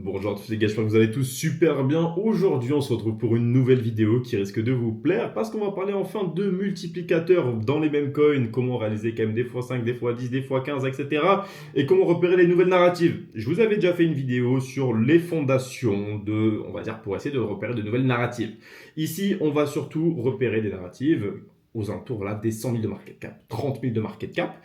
Bonjour à tous les gars, j'espère que vous allez tous super bien. Aujourd'hui, on se retrouve pour une nouvelle vidéo qui risque de vous plaire parce qu'on va parler enfin de multiplicateurs dans les mêmes coins, comment réaliser quand même des fois 5, des fois 10, des fois 15, etc. Et comment repérer les nouvelles narratives. Je vous avais déjà fait une vidéo sur les fondations de, on va dire, pour essayer de repérer de nouvelles narratives. Ici, on va surtout repérer des narratives aux alentours voilà, des 100 000 de market cap, 30 000 de market cap.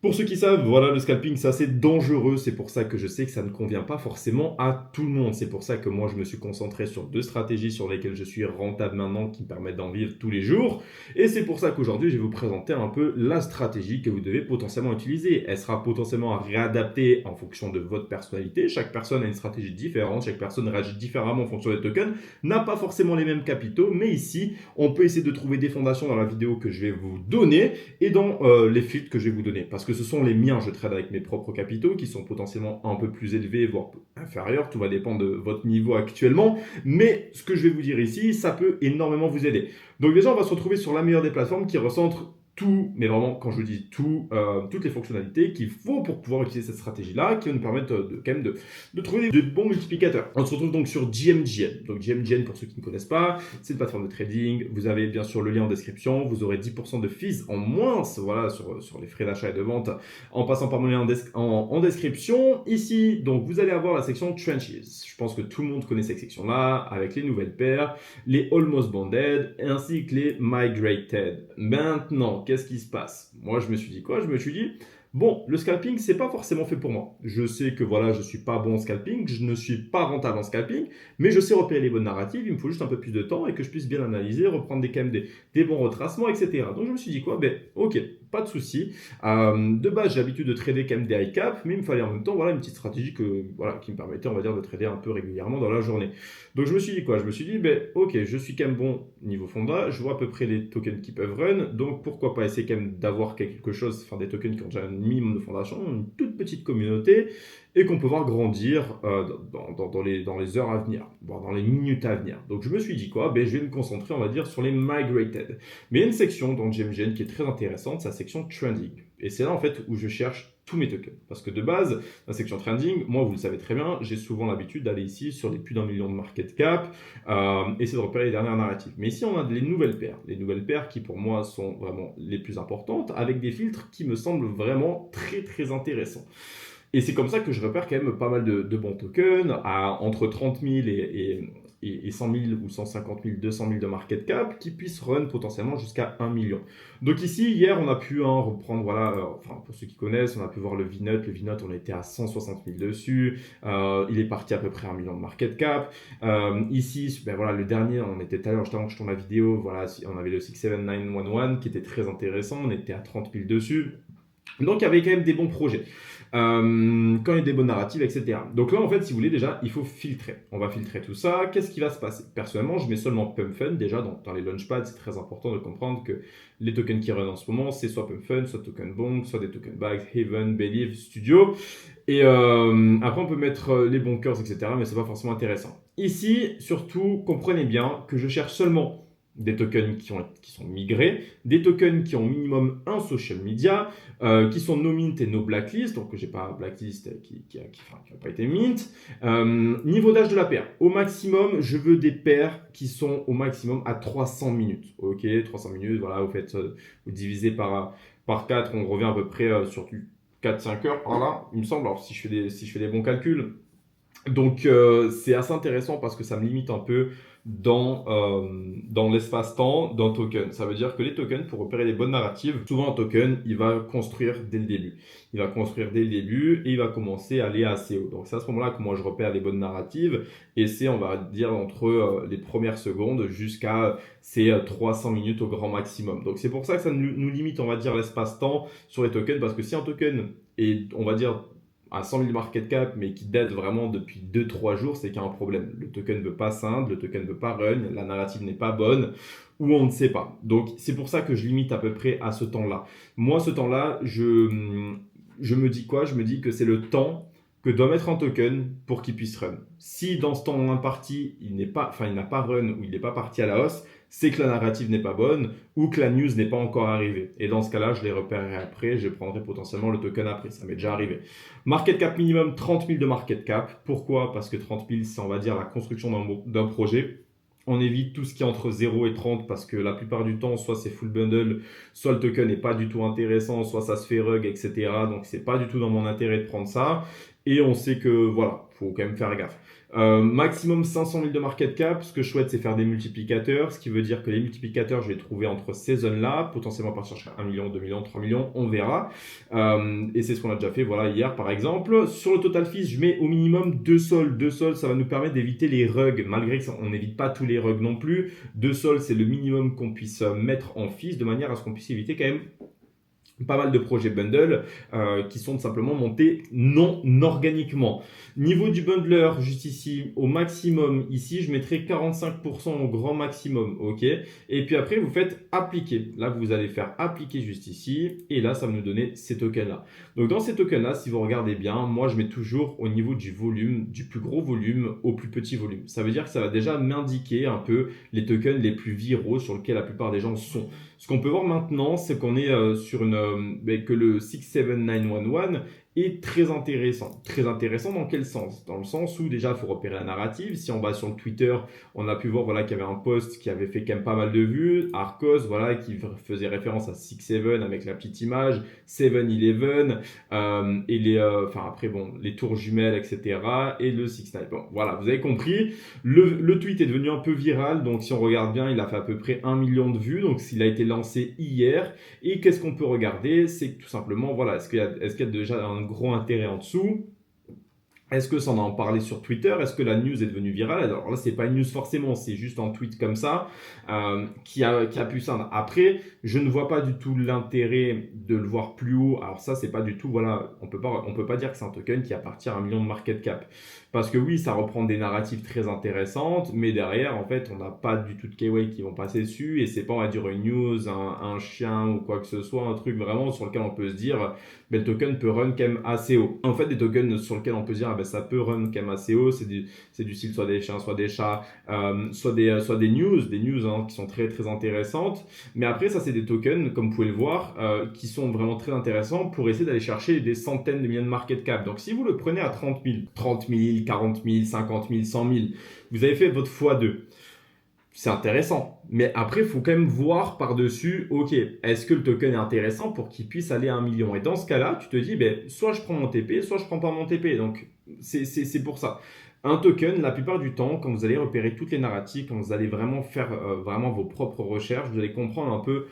Pour ceux qui savent, voilà, le scalping, c'est assez dangereux. C'est pour ça que je sais que ça ne convient pas forcément à tout le monde. C'est pour ça que moi, je me suis concentré sur deux stratégies sur lesquelles je suis rentable maintenant, qui me permettent d'en vivre tous les jours. Et c'est pour ça qu'aujourd'hui, je vais vous présenter un peu la stratégie que vous devez potentiellement utiliser. Elle sera potentiellement réadaptée en fonction de votre personnalité. Chaque personne a une stratégie différente. Chaque personne réagit différemment en fonction des tokens. N'a pas forcément les mêmes capitaux. Mais ici, on peut essayer de trouver des fondations dans la vidéo que je vais vous donner et dans les filtres que je vais vous donner. Parce que ce sont les miens, je trade avec mes propres capitaux qui sont potentiellement un peu plus élevés, voire inférieurs, tout va dépendre de votre niveau actuellement, mais ce que je vais vous dire ici, ça peut énormément vous aider. Donc déjà, on va se retrouver sur la meilleure des plateformes qui recentre tout, mais vraiment, quand je dis tout, toutes les fonctionnalités qu'il faut pour pouvoir utiliser cette stratégie-là, qui va nous permettre quand même de trouver de bons multiplicateurs. On se retrouve donc sur GMGN. Donc GMGN, pour ceux qui ne connaissent pas, c'est une plateforme de trading. Vous avez bien sûr le lien en description. Vous aurez 10% de fees en moins voilà, sur les frais d'achat et de vente en passant par mon lien en description. Ici, donc, vous allez avoir la section Trenches. Je pense que tout le monde connaît cette section-là, avec les nouvelles paires, les Almost Bonded, ainsi que les Migrated. Maintenant, qu'est-ce qui se passe? Moi, je me suis dit quoi? Je me suis dit, bon, le scalping, c'est pas forcément fait pour moi. Je sais que voilà, je suis pas bon en scalping, je ne suis pas rentable en scalping, mais je sais repérer les bonnes narratives, il me faut juste un peu plus de temps et que je puisse bien analyser, reprendre quand même des bons retracements, etc. Donc je me suis dit quoi? Ben, ok, pas de souci. De base, j'ai l'habitude de trader quand même des high cap, mais il me fallait en même temps voilà, une petite stratégie qui me permettait, on va dire, de trader un peu régulièrement dans la journée. Donc je me suis dit quoi? Je me suis dit, ben, ok, je suis quand même bon niveau fonda, je vois à peu près les tokens qui peuvent run, donc pourquoi pas essayer quand même d'avoir quelque chose, enfin des tokens qui ont déjà un minimum de fondation, une toute petite communauté, et qu'on peut voir grandir dans les heures à venir, voire dans les minutes à venir. Donc je me suis dit quoi? Ben, je vais me concentrer, on va dire, sur les migrated. Mais il y a une section dans GMGN qui est très intéressante, c'est la section trending. Et c'est là en fait où je cherche tous mes tokens. Parce que de base, la section trending, moi vous le savez très bien, j'ai souvent l'habitude d'aller ici sur les plus d'un million de market cap, essayer de repérer les dernières narratives. Mais ici on a les nouvelles paires. Les nouvelles paires qui pour moi sont vraiment les plus importantes, avec des filtres qui me semblent vraiment très très intéressants. Et c'est comme ça que je repère quand même pas mal de bons tokens, entre 30 000 et 100 000 ou 150 000, 200 000 de market cap, qui puissent run potentiellement jusqu'à 1 million. Donc ici, hier, on a pu reprendre, voilà, enfin pour ceux qui connaissent, on a pu voir le VNUT. Le VNUT, on était à 160 000 dessus. Il est parti à peu près à 1 million de market cap. Ici, ben voilà, le dernier, on était tout à l'heure, juste avant que je tourne la vidéo, voilà, on avait le 67911 qui était très intéressant. On était à 30 000 dessus. Donc il y avait quand même des bons projets. Quand il y a des bonnes narratives, etc. Donc là, en fait, si vous voulez, déjà, il faut filtrer. On va filtrer tout ça. Qu'est-ce qui va se passer? Personnellement, je mets seulement Pump Fund. Déjà, dans les launchpads, c'est très important de comprendre que les tokens qui run en ce moment, c'est soit Pump Fund, soit Token Bonk, soit des Token Bags, Haven, Believe, Studio. Et après, on peut mettre les bunkers, etc. Mais c'est pas forcément intéressant. Ici, surtout, comprenez bien que je cherche seulement des tokens qui sont migrés, des tokens qui ont minimum un social media, qui sont no mint et no blacklist, donc j'ai pas blacklist qui a pas été mint. Niveau d'âge de la paire, au maximum, je veux des paires qui sont au maximum à 300 minutes. Ok, 300 minutes, voilà, vous divisez par 4, on revient à peu près sur du 4-5 heures par là, il me semble, alors si je fais des bons calculs. Donc c'est assez intéressant parce que ça me limite un peu dans l'espace-temps d'un token. Ça veut dire que les tokens, pour repérer les bonnes narratives, souvent un token, il va construire dès le début. Il va construire dès le début et il va commencer à aller assez haut. Donc c'est à ce moment-là que moi je repère les bonnes narratives et c'est, on va dire, entre les premières secondes jusqu'à ces 300 minutes au grand maximum. Donc c'est pour ça que ça nous limite, on va dire, l'espace-temps sur les tokens parce que si un token est, on va dire, à 100 000 market cap, mais qui date vraiment depuis 2-3 jours, c'est qu'il y a un problème. Le token ne veut pas scindre, le token ne veut pas run, la narrative n'est pas bonne, ou on ne sait pas. Donc, c'est pour ça que je limite à peu près à ce temps-là. Moi, ce temps-là, je me dis quoi? Je me dis que c'est le temps que doit mettre un token pour qu'il puisse run. Si dans ce temps imparti, il n'a pas run ou il n'est pas parti à la hausse, c'est que la narrative n'est pas bonne ou que la news n'est pas encore arrivée. Et dans ce cas-là, je les repérerai après, je prendrai potentiellement le token après. Ça m'est déjà arrivé. Market cap minimum, 30 000 de market cap. Pourquoi? Parce que 30 000, c'est on va dire la construction d'un projet. On évite tout ce qui est entre 0 et 30 parce que la plupart du temps, soit c'est full bundle, soit le token n'est pas du tout intéressant, soit ça se fait rug, etc. Donc, c'est pas du tout dans mon intérêt de prendre ça. Et on sait que, voilà, faut quand même faire gaffe. Maximum 500 000 de market cap. Ce que je souhaite, c'est faire des multiplicateurs. Ce qui veut dire que les multiplicateurs, je vais les trouver entre ces zones-là, potentiellement à partir de 1 million, 2 millions, 3 millions, on verra. Et c'est ce qu'on a déjà fait voilà, hier, par exemple. Sur le total fees, je mets au minimum 2 sols. 2 sols, ça va nous permettre d'éviter les rugs, malgré qu'on n'évite pas tous les rugs non plus. 2 sols, c'est le minimum qu'on puisse mettre en fees, de manière à ce qu'on puisse éviter quand même pas mal de projets bundle qui sont tout simplement montés non organiquement. Niveau du bundler, juste ici, au maximum, ici, je mettrai 45% au grand maximum, ok. Et puis après, vous faites appliquer. Là, vous allez faire appliquer juste ici, et là, ça va nous donner ces tokens-là. Donc, dans ces tokens-là, si vous regardez bien, moi, je mets toujours au niveau du volume, du plus gros volume au plus petit volume. Ça veut dire que ça va déjà m'indiquer un peu les tokens les plus viraux sur lesquels la plupart des gens sont. Ce qu'on peut voir maintenant, c'est qu'on est sur que le 67911 est très intéressant. Très intéressant dans quel sens? Dans le sens où déjà, il faut repérer la narrative. Si on va sur le Twitter, on a pu voir voilà, qu'il y avait un post qui avait fait quand même pas mal de vues. Arcos, voilà, qui faisait référence à 6-7 avec la petite image, 7-11, et après, bon, les tours jumelles, etc. Et le 6-9. Bon, voilà, vous avez compris. Le tweet est devenu un peu viral. Donc, si on regarde bien, il a fait à peu près 1 million de vues. Donc, s'il a été lancé hier. Et qu'est-ce qu'on peut regarder? C'est que tout simplement, voilà, est-ce qu'il y a déjà un gros intérêt en dessous? Est-ce que ça en a parlé sur Twitter? Est-ce que la news est devenue virale? Alors là, c'est pas une news forcément, c'est juste un tweet comme ça qui a pu ça. Après, je ne vois pas du tout l'intérêt de le voir plus haut. Alors ça, c'est pas du tout, voilà, on peut pas dire que c'est un token qui appartient à 1 million de market cap. Parce que oui, ça reprend des narratives très intéressantes, mais derrière, en fait, on n'a pas du tout de keyway qui vont passer dessus et c'est pas, on va dire, une news, un chien ou quoi que ce soit, un truc vraiment sur lequel on peut se dire, le token peut run quand même assez haut. En fait, des tokens sur lesquels on peut se dire, ça peut run quand même assez haut, c'est du style soit des chiens, soit des chats, soit des news qui sont très très intéressantes. Mais après, ça, c'est des tokens, comme vous pouvez le voir, qui sont vraiment très intéressants pour essayer d'aller chercher des centaines de millions de market cap. Donc, si vous le prenez à 30 000, 40 000, 50 000, 100 000, vous avez fait votre x2. C'est intéressant. Mais après, il faut quand même voir par-dessus, ok, est-ce que le token est intéressant pour qu'il puisse aller à 1 million? Et dans ce cas-là, tu te dis, soit je prends mon TP, soit je prends pas mon TP. Donc, c'est pour ça. Un token, la plupart du temps, quand vous allez repérer toutes les narratives, quand vous allez vraiment faire vraiment vos propres recherches, vous allez comprendre un peu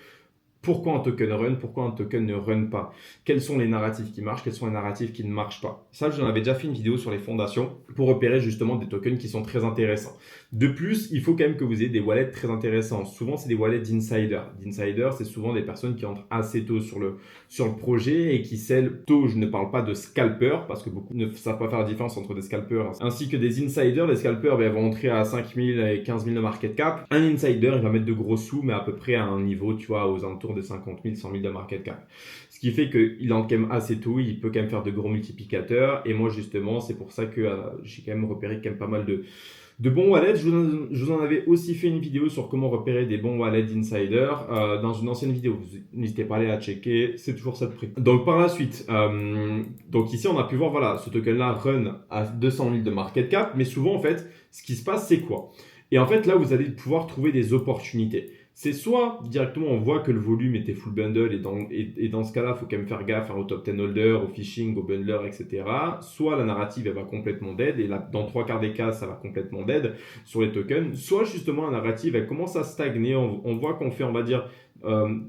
pourquoi un token run, pourquoi un token ne run pas, quels sont les narratifs qui marchent, quels sont les narratifs qui ne marchent pas. Ça, j'en avais déjà fait une vidéo sur les fondations pour repérer justement des tokens qui sont très intéressants. De plus, il faut quand même que vous ayez des wallets très intéressants. Souvent, c'est des wallets d'insiders. D'insiders, c'est souvent des personnes qui entrent assez tôt sur le projet et qui sell tôt. Je ne parle pas de scalpers parce que beaucoup ne savent pas faire la différence entre des scalpers ainsi que des insiders. Les scalpers vont entrer à 5 000 et 15 000 de market cap. Un insider, il va mettre de gros sous, mais à peu près à un niveau, tu vois, aux alentours de 50 000, 100 000 de market cap. Ce qui fait qu'il entre quand même assez tôt, il peut quand même faire de gros multiplicateurs. Et moi, justement, c'est pour ça que j'ai quand même repéré quand même pas mal de bons wallets. Je vous en avais aussi fait une vidéo sur comment repérer des bons wallets d'insider dans une ancienne vidéo. N'hésitez pas à aller la checker, c'est toujours ça de prix. Donc par la suite, donc ici on a pu voir, voilà, ce token-là run à 200 000 de market cap, mais souvent en fait, ce qui se passe, c'est quoi? Et en fait, là, vous allez pouvoir trouver des opportunités. C'est soit directement on voit que le volume était full bundle et dans ce cas-là, il faut quand même faire gaffe au top 10 holder, au phishing, au bundler, etc. Soit la narrative elle va complètement dead et là, dans 3 quarts des cas, ça va complètement dead sur les tokens. Soit justement la narrative elle commence à stagner, on voit qu'on fait, on va dire,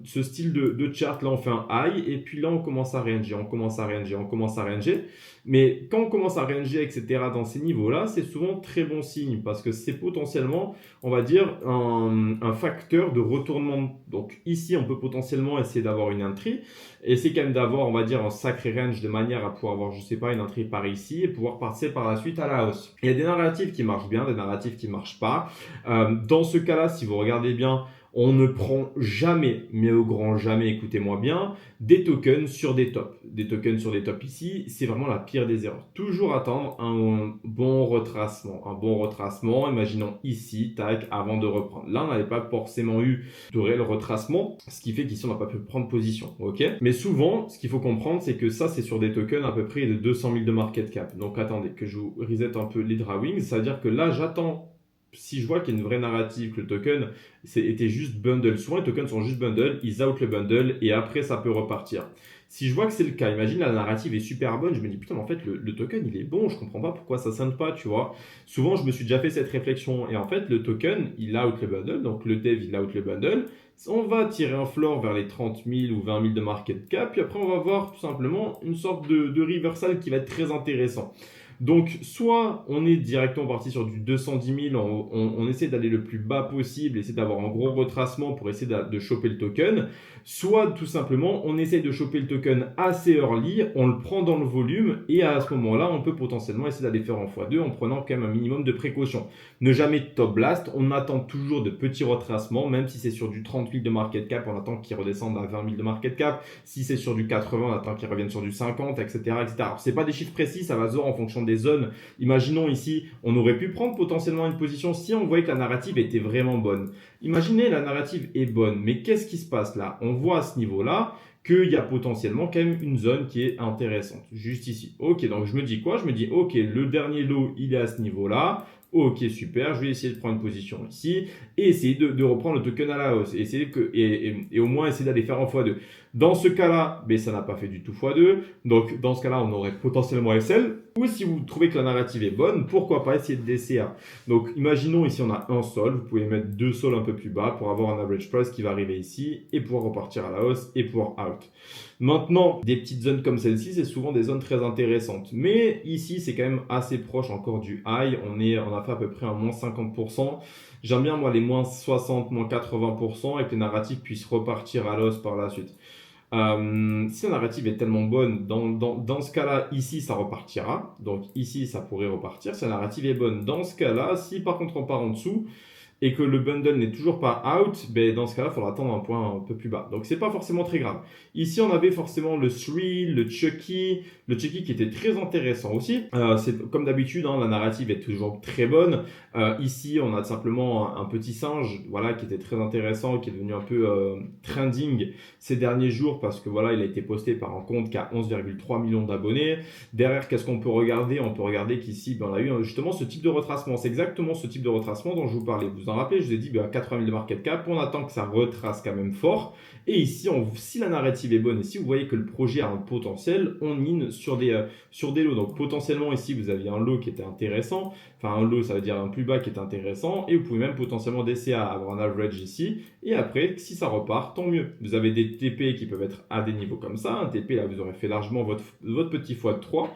ce style de chart, là on fait un high et puis là on commence à ranger, on commence à ranger. Mais quand on commence à ranger, etc. dans ces niveaux-là, c'est souvent très bon signe parce que c'est potentiellement, on va dire, un facteur de retournement. Donc ici, on peut potentiellement essayer d'avoir une entry, essayer quand même d'avoir, on va dire, un sacré range de manière à pouvoir avoir, je sais pas, une entrée par ici et pouvoir passer par la suite à la hausse. Il y a des narratifs qui marchent bien, des narratifs qui marchent pas. Dans ce cas-là, si vous regardez bien, On ne prend jamais, mais au grand jamais, écoutez-moi bien, des tokens sur des tops. Des tokens sur des tops ici, c'est vraiment la pire des erreurs. Toujours attendre un bon retracement. Un bon retracement, imaginons ici, tac, avant de reprendre. Là, on n'avait pas forcément eu de réel retracement, ce qui fait qu'ici, on n'a pas pu prendre position. Ok. Mais souvent, ce qu'il faut comprendre, c'est que ça, c'est sur des tokens à peu près de 200 000 de market cap. Donc attendez, que je vous reset un peu les drawings. C'est-à-dire que là, j'attends. Si je vois qu'il y a une vraie narrative, que le token était juste bundle, souvent les tokens sont juste bundle, ils out le bundle et après ça peut repartir. Si je vois que c'est le cas, imagine la narrative est super bonne, je me dis putain, mais en fait le token il est bon, je comprends pas pourquoi ça sonne pas, tu vois. Souvent je me suis déjà fait cette réflexion et en fait le token il out le bundle, donc le dev il out le bundle, on va tirer un floor vers les 30 000 ou 20 000 de market cap, puis après on va voir tout simplement une sorte de reversal qui va être très intéressant. Donc, soit on est directement parti sur du 210 000, on essaie d'aller le plus bas possible, essayer d'avoir un gros retracement pour essayer de choper le token, soit tout simplement on essaie de choper le token assez early, on le prend dans le volume et à ce moment-là, on peut potentiellement essayer d'aller faire en x2 en prenant quand même un minimum de précaution. Ne jamais top blast, on attend toujours de petits retracements, même si c'est sur du 30 000 de market cap, on attend qu'il redescende à 20 000 de market cap, si c'est sur du 80, on attend qu'il revienne sur du 50, etc. etc. Alors, c'est pas des chiffres précis, ça va se voir en fonction des zones. Imaginons ici, on aurait pu prendre potentiellement une position si on voyait que la narrative était vraiment bonne. Imaginez la narrative est bonne, mais qu'est-ce qui se passe là? On voit à ce niveau-là qu'il y a potentiellement quand même une zone qui est intéressante, juste ici. Ok, donc je me dis quoi? Je me dis, ok, le dernier lot, il est à ce niveau-là. Ok, super, je vais essayer de prendre une position ici et essayer de reprendre le token à la hausse. Et au moins essayer d'aller faire en x2. Dans ce cas-là, ça n'a pas fait du tout x2. Donc, dans ce cas-là, on aurait potentiellement SL. Ou si vous trouvez que la narrative est bonne, pourquoi pas essayer de DCA. Donc, imaginons ici, on a un sol. Vous pouvez mettre deux sols un peu plus bas pour avoir un average price qui va arriver ici et pouvoir repartir à la hausse et pouvoir out. Maintenant, des petites zones comme celle-ci, c'est souvent des zones très intéressantes. Mais ici, c'est quand même assez proche encore du high. On a fait à peu près un moins 50%. J'aime bien, moi, les moins 60, moins 80% et que les narratives puissent repartir à l'os par la suite. Si la narrative est tellement bonne, dans ce cas-là, ici, ça repartira. Donc ici, ça pourrait repartir. Si la narrative est bonne, dans ce cas-là, si par contre on part en dessous, et que le bundle n'est toujours pas out, dans ce cas-là, il faudra attendre un point un peu plus bas. Donc, c'est pas forcément très grave. Ici, on avait forcément le Thrill, le Chucky qui était très intéressant aussi. C'est comme d'habitude, la narrative est toujours très bonne. Ici, on a simplement un petit singe, voilà, qui était très intéressant, qui est devenu un peu trending ces derniers jours parce que voilà, il a été posté par un compte qui a 11,3 millions d'abonnés. Derrière, qu'est-ce qu'on peut regarder? On peut regarder qu'ici, on a eu justement ce type de retracement. C'est exactement ce type de retracement dont je vous parlais. Vous en rappelez, je vous ai dit 80 000 de market cap, on attend que ça retrace quand même fort. Et ici, si la narrative est bonne et si vous voyez que le projet a un potentiel, on mine sur des lots. Donc potentiellement ici, vous aviez un lot qui était intéressant. Enfin, un lot, ça veut dire un plus bas qui est intéressant. Et vous pouvez même potentiellement DCA, avoir un average ici. Et après, si ça repart, tant mieux. Vous avez des TP qui peuvent être à des niveaux comme ça. Un TP, là, vous aurez fait largement votre petit x3.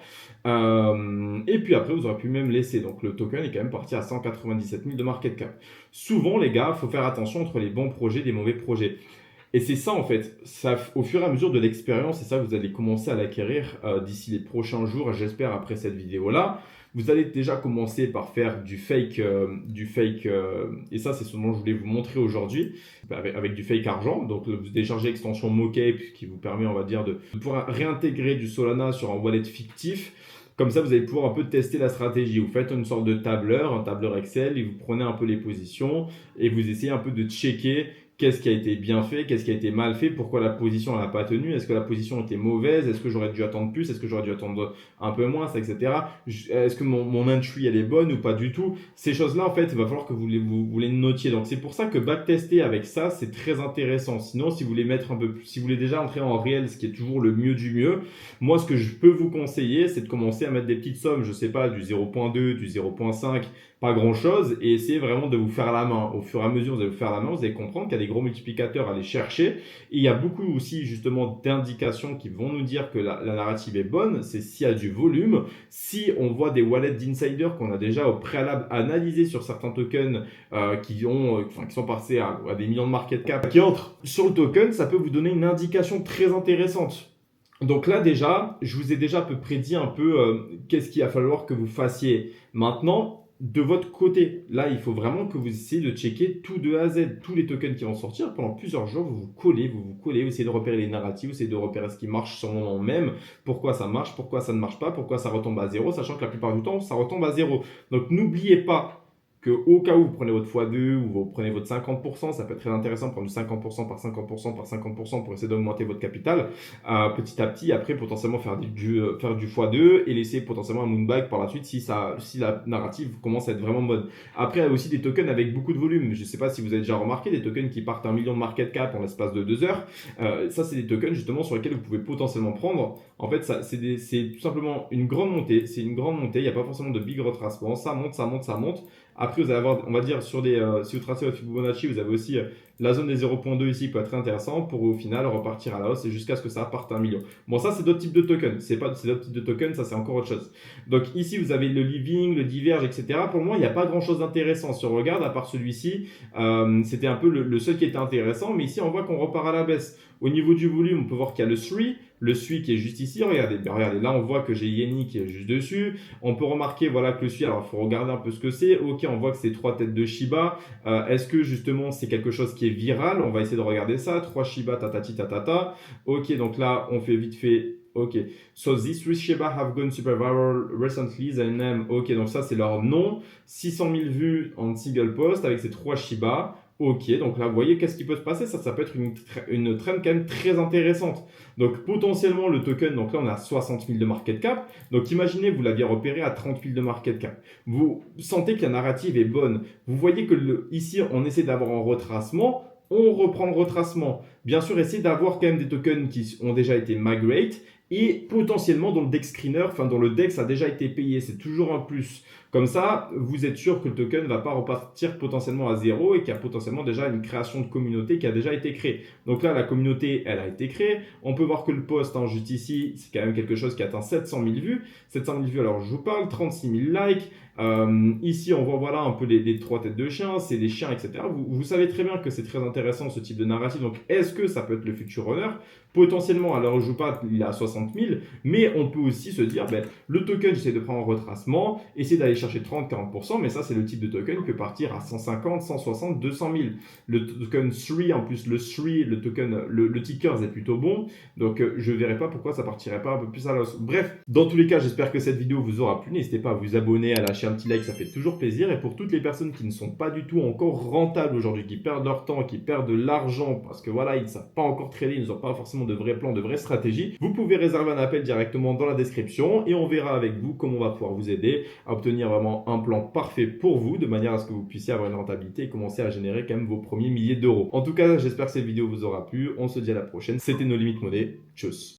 Et puis après, vous aurez pu même laisser. Donc le token est quand même parti à 197 000 de market cap. Souvent, les gars, il faut faire attention entre les bons projets et les mauvais projets. Et c'est ça, en fait, au fur et à mesure de l'expérience, et ça, vous allez commencer à l'acquérir d'ici les prochains jours, j'espère, après cette vidéo-là. Vous allez déjà commencer par faire du fake, et ça, c'est ce dont je voulais vous montrer aujourd'hui, avec du fake argent. Donc, vous téléchargez l'extension Mocape qui vous permet, on va dire, de pouvoir réintégrer du Solana sur un wallet fictif. Comme ça, vous allez pouvoir un peu tester la stratégie. Vous faites une sorte de tableur, un tableur Excel, et vous prenez un peu les positions et vous essayez un peu de checker qu'est-ce qui a été bien fait, qu'est-ce qui a été mal fait, pourquoi la position n'a pas tenu, est-ce que la position était mauvaise, est-ce que j'aurais dû attendre plus, est-ce que j'aurais dû attendre un peu moins, etc. Est-ce que mon entry elle est bonne ou pas du tout? Ces choses-là, en fait, il va falloir que vous les notiez. Donc c'est pour ça que backtester avec ça, c'est très intéressant. Sinon, si vous voulez mettre un peu plus, si vous voulez déjà entrer en réel, ce qui est toujours le mieux du mieux, moi ce que je peux vous conseiller, c'est de commencer à mettre des petites sommes, je sais pas, du 0.2, du 0.5, pas grand chose, et essayer vraiment de vous faire la main. Au fur et à mesure, vous allez vous faire la main, vous allez comprendre qu'il y a des gros multiplicateurs à aller chercher. Et il y a beaucoup aussi justement d'indications qui vont nous dire que la narrative est bonne. C'est s'il y a du volume, si on voit des wallets d'insiders qu'on a déjà au préalable analysés sur certains tokens qui sont passés à des millions de market cap, qui entrent sur le token, ça peut vous donner une indication très intéressante. Donc là déjà, je vous ai déjà à peu près dit un peu qu'est-ce qu'il va falloir que vous fassiez. Maintenant, de votre côté. Là, il faut vraiment que vous essayez de checker tout de A à Z, tous les tokens qui vont sortir. Pendant plusieurs jours, vous essayez de repérer les narratifs, vous essayez de repérer ce qui marche sur le moment même, pourquoi ça marche, pourquoi ça ne marche pas, pourquoi ça retombe à zéro, sachant que la plupart du temps, ça retombe à zéro. Donc n'oubliez pas que au cas où vous prenez votre x2 ou vous prenez votre 50%, ça peut être très intéressant de prendre du 50% par 50% par 50% pour essayer d'augmenter votre capital petit à petit. Après, potentiellement faire faire du x2 et laisser potentiellement un moonbag par la suite si la narrative commence à être vraiment bonne. Après, il y a aussi des tokens avec beaucoup de volume. Je ne sais pas si vous avez déjà remarqué, des tokens qui partent à 1 million de market cap en l'espace de 2 heures. Ça, c'est des tokens justement sur lesquels vous pouvez potentiellement prendre. En fait, c'est tout simplement une grande montée. C'est une grande montée. Il n'y a pas forcément de big retracement. Ça monte, ça monte, ça monte. Après, vous allez avoir, on va dire, si vous tracez votre Fibonacci, vous avez aussi la zone des 0.2 ici qui peut être très intéressant pour au final repartir à la hausse et jusqu'à ce que ça parte à 1 million. Bon, ça, c'est d'autres types de tokens. C'est d'autres types de tokens, ça, c'est encore autre chose. Donc ici, vous avez le Living, le Diverge, etc. Pour moi, il n'y a pas grand-chose d'intéressant. Si on regarde, à part celui-ci, c'était un peu le seul qui était intéressant. Mais ici, on voit qu'on repart à la baisse. Au niveau du volume, on peut voir qu'il y a le SUI qui est juste ici. Regardez, là, on voit que j'ai Yeni qui est juste dessus. On peut remarquer voilà, que le SUI, alors il faut regarder un peu ce que c'est. Ok, on voit que c'est 3 têtes de Shiba. Est-ce que justement c'est quelque chose qui est viral? On va essayer de regarder ça. 3 Shiba, tatati, tatata. Ok, donc là, on fait vite fait. Ok, so these 3 Shiba have gone super viral recently. Their name. Ok, donc ça, c'est leur nom. 600 000 vues en single post avec ces 3 Shiba. Ok, donc là, vous voyez, qu'est-ce qui peut se passer? Ça peut être une trend quand même très intéressante. Donc, potentiellement, le token, donc là, on a 60 000 de market cap. Donc, imaginez, vous l'aviez repéré à 30 000 de market cap. Vous sentez que la narrative est bonne. Vous voyez que ici, on essaie d'avoir un retracement. On reprend le retracement. Bien sûr, essayez d'avoir quand même des tokens qui ont déjà été migrate et potentiellement dont le DEX screener, enfin dont le DEX a déjà été payé. C'est toujours un plus. Comme ça, vous êtes sûr que le token ne va pas repartir potentiellement à zéro et qu'il y a potentiellement déjà une création de communauté qui a déjà été créée. Donc là, la communauté, elle a été créée. On peut voir que le post, juste ici, c'est quand même quelque chose qui atteint 700 000 vues. 700 000 vues, alors je vous parle, 36 000 likes. Ici, on voit voilà un peu les 3 têtes de chiens, c'est des chiens, etc. Vous savez très bien que c'est très intéressant ce type de narrative. Donc, est-ce que ça peut être le futur runner? Potentiellement, alors je vous parle, il est à 60 000, mais on peut aussi se dire, le token, j'essaie de prendre un retracement, essayer d'aller chercher 30-40%, mais ça, c'est le type de token qui peut partir à 150, 160, 200 000. Le token 3, en plus, le 3, le token, le ticker est plutôt bon, donc je ne verrai pas pourquoi ça partirait pas un peu plus à l'os. Bref, dans tous les cas, j'espère que cette vidéo vous aura plu. N'hésitez pas à vous abonner, à lâcher un petit like, ça fait toujours plaisir. Et pour toutes les personnes qui ne sont pas du tout encore rentables aujourd'hui, qui perdent leur temps, qui perdent de l'argent parce que voilà, ils ne savent pas encore trader, ils n'ont pas forcément de vrais plans, de vraies stratégies, vous pouvez réserver un appel directement dans la description et on verra avec vous comment on va pouvoir vous aider à obtenir vraiment un plan parfait pour vous de manière à ce que vous puissiez avoir une rentabilité et commencer à générer quand même vos premiers milliers d'euros. En tout cas, j'espère que cette vidéo vous aura plu. On se dit à la prochaine. C'était No Limit Money. Tchuss.